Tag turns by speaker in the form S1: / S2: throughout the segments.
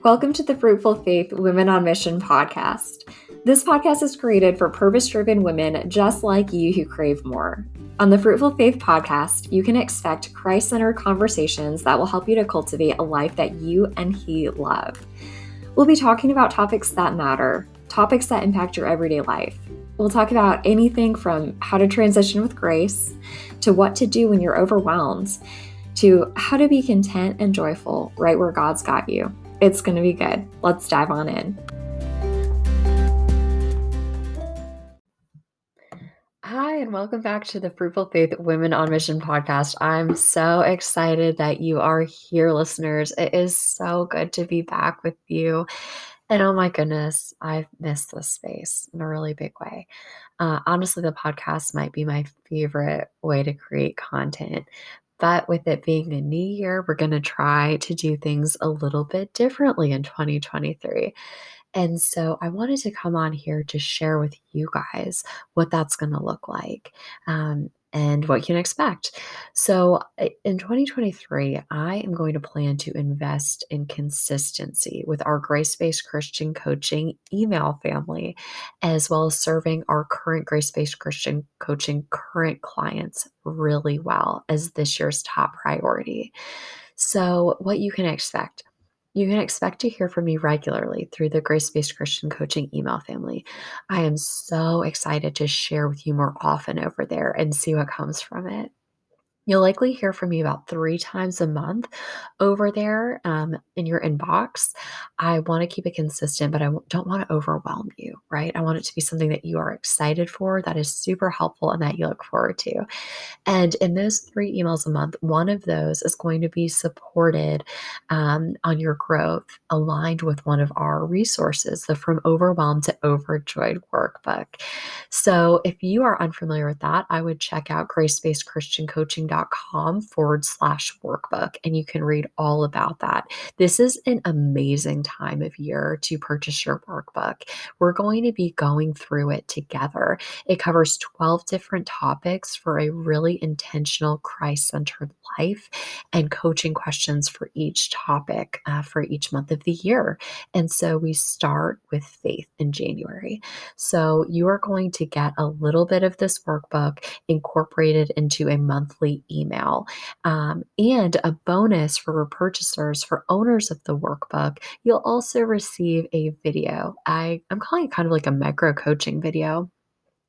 S1: Welcome to the Fruitful Faith Women on Mission podcast. This podcast is created for purpose-driven women just like you who crave more. On the Fruitful Faith podcast, you can expect Christ-centered conversations that will help you to cultivate a life that you and He love. We'll be talking about topics that matter, topics that impact your everyday life. We'll talk about anything from how to transition with grace, to what to do when you're overwhelmed, to how to be content and joyful right where God's got you. It's going to be good. Let's dive on in. Hi, and welcome back to the Fruitful Faith Women on Mission podcast. I'm so excited that you are here, listeners. It is so good to be back with you. And oh my goodness, I've missed this space in a really big way. Honestly, the podcast might be my favorite way to create content. But with it being a new year, we're going to try to do things a little bit differently in 2023. And so I wanted to come on here to share with you guys what that's going to look like. And what you can expect. So in 2023, I am going to plan to invest in consistency with our grace-based Christian coaching email family, as well as serving our current grace-based Christian coaching current clients really well as this year's top priority. So what you can expect. You can expect to hear from me regularly through the Grace-Based Christian Coaching email family. I am so excited to share with you more often over there and see what comes from it. You'll likely hear from me about 3 times a month over there in your inbox. I want to keep it consistent, but I don't want to overwhelm you, right? I want it to be something that you are excited for, that is super helpful, and that you look forward to. And in those 3 emails a month, one of those is going to be supported on your growth, aligned with one of our resources, the From Overwhelmed to Overjoyed workbook. So if you are unfamiliar with that, I would check out gracebaskedchristiancoaching.com/workbook, and you can read all about that. This is an amazing time of year to purchase your workbook. We're going to be going through it together. It covers 12 different topics for a really intentional Christ-centered life and coaching questions for each topic for each month of the year. And so we start with faith in January. So you are going to get a little bit of this workbook incorporated into a monthly email. And a bonus for purchasers, for owners of the workbook, you'll also receive a video. I'm calling it kind of like a micro coaching video.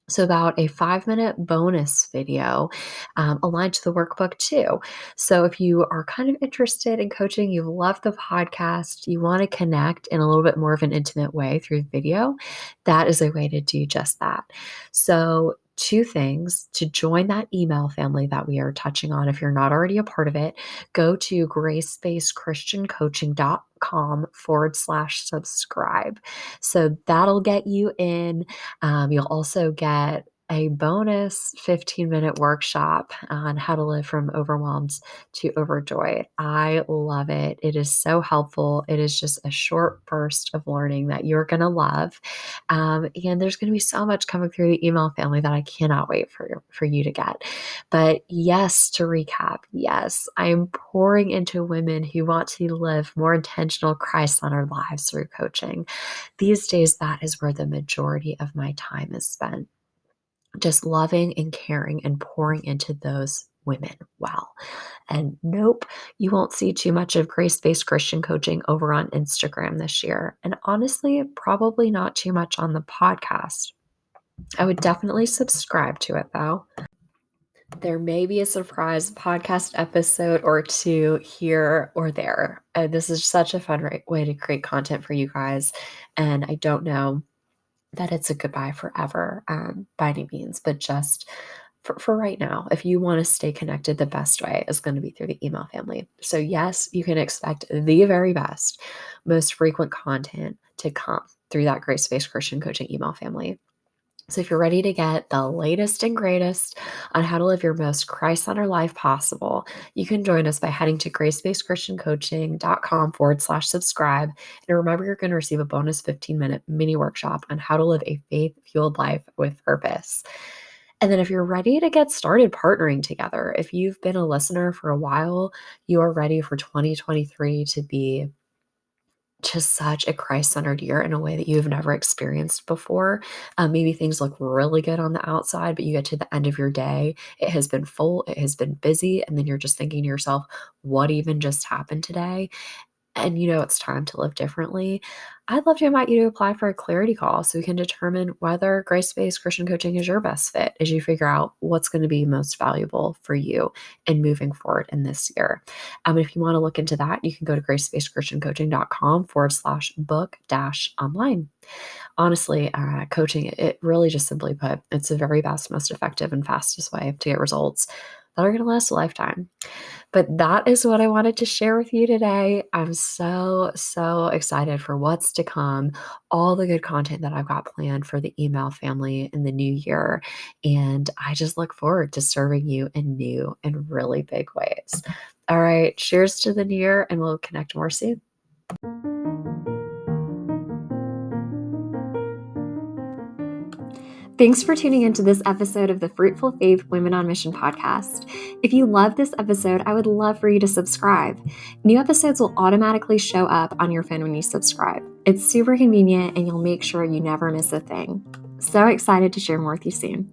S1: So about a 5-minute bonus video aligned to the workbook too. So if you are kind of interested in coaching, you love the podcast, you want to connect in a little bit more of an intimate way through video, that is a way to do just that. So 2 things to join that email family that we are touching on. If you're not already a part of it, go to gracebaskedchristiancoaching.com/subscribe. So that'll get you in. You'll also get a bonus 15-minute workshop on how to live from overwhelmed to overjoyed. I love it. It is so helpful. It is just a short burst of learning that you're going to love. And there's going to be so much coming through the email family that I cannot wait for you to get. But yes, to recap, yes, I am pouring into women who want to live more intentional Christ-centered lives through coaching. These days, that is where the majority of my time is spent. Just loving and caring and pouring into those women well. And nope, you won't see too much of grace-based Christian coaching over on Instagram this year. And honestly, probably not too much on the podcast. I would definitely subscribe to it though. There may be a surprise podcast episode or 2 here or there. This is such a fun way to create content for you guys. And I don't know that it's a goodbye forever by any means, but just for right now, if you want to stay connected, the best way is going to be through the email family. So yes, you can expect the very best, most frequent content to come through that Grace-Based Christian Coaching email family. So if you're ready to get the latest and greatest on how to live your most Christ-centered life possible, you can join us by heading to gracebaskedchristiancoaching.com/subscribe. And remember, you're going to receive a bonus 15-minute mini workshop on how to live a faith-fueled life with purpose. And then if you're ready to get started partnering together, if you've been a listener for a while, you are ready for 2023 to be just such a Christ-centered year in a way that you've never experienced before. Maybe things look really good on the outside, but you get to the end of your day, it has been full, it has been busy, and then you're just thinking to yourself, "What even just happened today?" And it's time to live differently. I'd love to invite you to apply for a clarity call so we can determine whether grace-based Christian coaching is your best fit as you figure out what's going to be most valuable for you in moving forward in this year. If you want to look into that, you can go to gracebasechristiancoaching.com/book-online. Honestly, coaching, it really just simply put, it's the very best, most effective, and fastest way to get results that are going to last a lifetime. But that is what I wanted to share with you today. I'm so, so excited for what's to come, all the good content that I've got planned for the email family in the new year. And I just look forward to serving you in new and really big ways. All right, cheers to the new year, and we'll connect more soon. Thanks for tuning into this episode of the Fruitful Faith Women on Mission podcast. If you love this episode, I would love for you to subscribe. New episodes will automatically show up on your phone when you subscribe. It's super convenient, and you'll make sure you never miss a thing. So excited to share more with you soon.